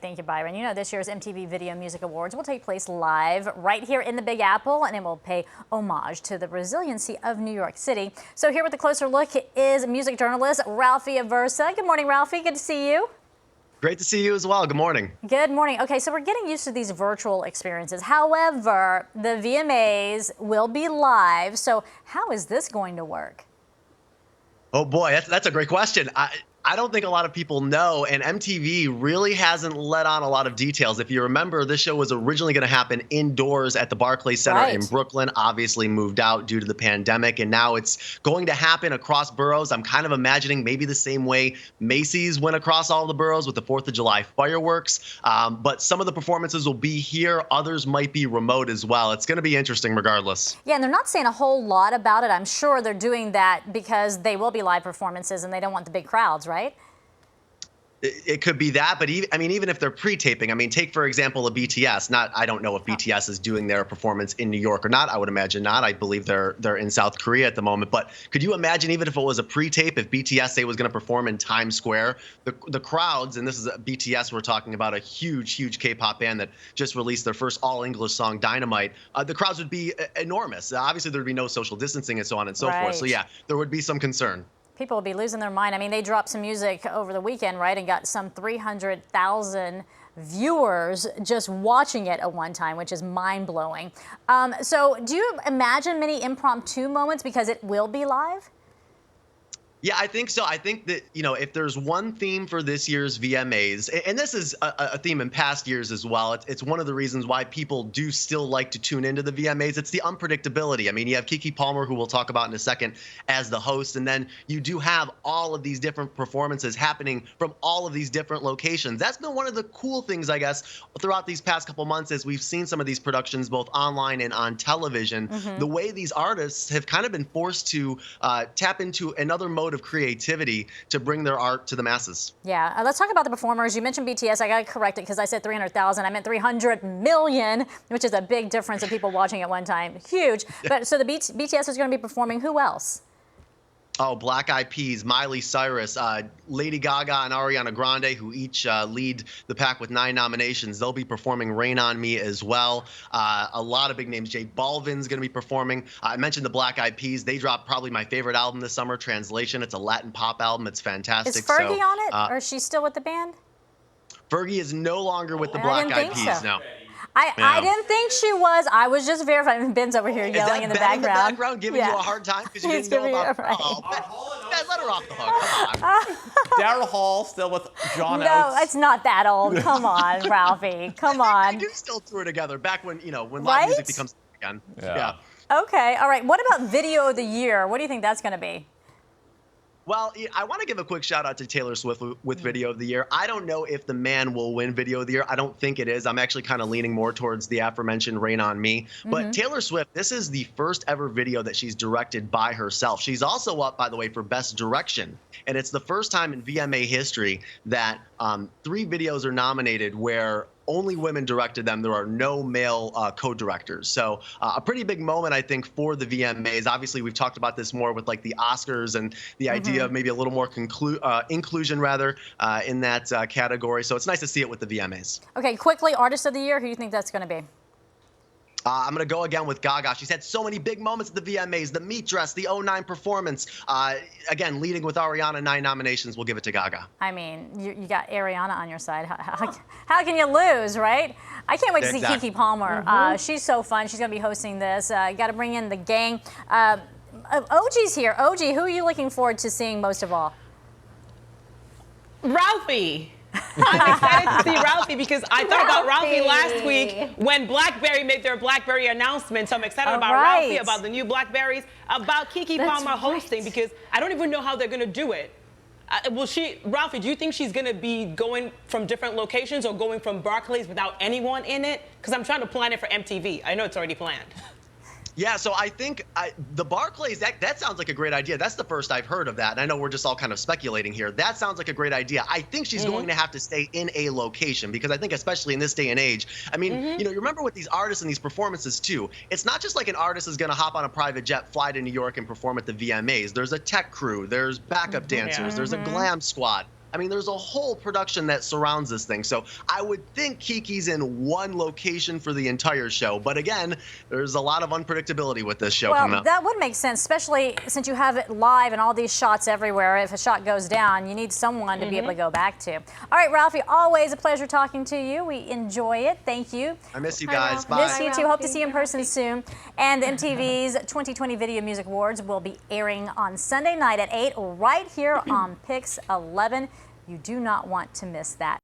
Thank you, Byron. You know, this year's MTV Video Music Awards will take place live right here in the Big Apple, and it will pay homage to the resiliency of New York City. So here with a closer look is music journalist Ralphie Aversa. Good morning, Ralphie. Good to see you. Great to see you as well. Good morning. Good morning. Okay, so we're getting used to these virtual experiences. However, the VMAs will be live. So how is this going to work? Oh boy, that's a great question. I don't think a lot of people know, and MTV really hasn't let on a lot of details. If you remember, this show was originally going to happen indoors at the Barclays Center in Brooklyn, obviously moved out due to the pandemic, and now it's going to happen across boroughs. I'm kind of imagining maybe the same way Macy's went across all the boroughs with the 4th of July fireworks, but some of the performances will be here. Others might be remote as well. It's going to be interesting regardless. Yeah, and they're not saying a whole lot about it. I'm sure they're doing that because they will be live performances and they don't want the big crowds, right? It could be that, but even if they're pre-taping, take for example a BTS. I don't know if BTS is doing their performance in New York or not. I would imagine not. I believe they're in South Korea at the moment. But could you imagine, even if it was a pre-tape, if BTS say was going to perform in Times Square, the crowds, and this is BTS, we're talking about a huge K-pop band that just released their first all-English song, Dynamite. The crowds would be enormous. Obviously, there would be no social distancing and so on and so forth. So yeah, there would be some concern. People will be losing their mind. I mean, they dropped some music over the weekend, right, and got some 300,000 viewers just watching it at one time, which is mind-blowing. So do you imagine many impromptu moments because it will be live? Yeah, I think so. I think that, if there's one theme for this year's VMAs, and this is a theme in past years as well, it's one of the reasons why people do still like to tune into the VMAs. It's the unpredictability. You have Keke Palmer, who we'll talk about in a second, as the host, and then you do have all of these different performances happening from all of these different locations. That's been one of the cool things, I guess, throughout these past couple months as we've seen some of these productions both online and on television. The way these artists have kind of been forced to tap into another mode of creativity to bring their art to the masses. Yeah, let's talk about the performers. You mentioned BTS. I got to correct it because I said 300,000. I meant 300 million, which is a big difference of people watching at one time. Huge. But so the BTS is going to be performing. Who else? Oh, Black Eyed Peas, Miley Cyrus, Lady Gaga and Ariana Grande, who each lead the pack with 9 nominations. They'll be performing Rain on Me as well. A lot of big names. J Balvin's going to be performing. I mentioned the Black Eyed Peas. They dropped probably my favorite album this summer, Translation. It's a Latin pop album. It's fantastic. Is Fergie on it, or is she still with the band? Fergie is no longer with the Black Eyed Peas now. I didn't think she was. I was just verifying. Ben's over here yelling in the background. In the background giving you a hard time because you didn't know about let her off the hook. Come on. Daryl Hall still with John Oates. No, it's not that old. Come on, Ralphie. Come on. They do still tour together back when, when live music becomes again. Yeah. Okay. All right. What about Video of the Year? What do you think that's going to be? Well, I want to give a quick shout out to Taylor Swift with Video of the Year. I don't know if The Man will win Video of the Year. I don't think it is. I'm actually kind of leaning more towards the aforementioned Rain on Me. But Taylor Swift, this is the first ever video that she's directed by herself. She's also up, by the way, for Best Direction. And it's the first time in VMA history that 3 videos are nominated where only women directed them. There are no male co-directors. So a pretty big moment, I think, for the VMAs. Obviously, we've talked about this more with like the Oscars and the idea of maybe a little more inclusion rather in that category. So it's nice to see it with the VMAs. Okay, quickly, Artist of the Year, who do you think that's going to be? I'm going to go again with Gaga. She's had so many big moments at the VMAs, the meat dress, the 09 performance. Again, leading with Ariana, 9 nominations. We'll give it to Gaga. You got Ariana on your side. How can you lose, right? I can't wait to see Keke Palmer. She's so fun. She's going to be hosting this. You got to bring in the gang. OG's here. OG, who are you looking forward to seeing most of all? Ralphie. I'm excited to see Ralphie because I thought about Ralphie last week when BlackBerry made their BlackBerry announcement. So I'm excited about Ralphie, about the new BlackBerries, about Keke Palmer hosting because I don't even know how they're going to do it. Ralphie, do you think she's going to be going from different locations or going from Barclays without anyone in it? Because I'm trying to plan it for MTV. I know it's already planned. Yeah, so I think the Barclays, that sounds like a great idea. That's the first I've heard of that. And I know we're just all kind of speculating here. That sounds like a great idea. I think she's going to have to stay in a location because I think especially in this day and age, you remember with these artists and these performances too, it's not just like an artist is going to hop on a private jet, fly to New York and perform at the VMAs. There's a tech crew, there's backup dancers, there's a glam squad. I mean, there's a whole production that surrounds this thing. So I would think Kiki's in one location for the entire show. But again, there's a lot of unpredictability with this show coming Well, up. that would make sense, especially since you have it live and all these shots everywhere. If a shot goes down, you need someone to be able to go back to. All right, Ralphie, always a pleasure talking to you. We enjoy it. Thank you. I miss you guys. Bye. Miss you too. Hope to see you in person soon. And MTV's 2020 Video Music Awards will be airing on Sunday night at 8 right here on Pix 11. You do not want to miss that.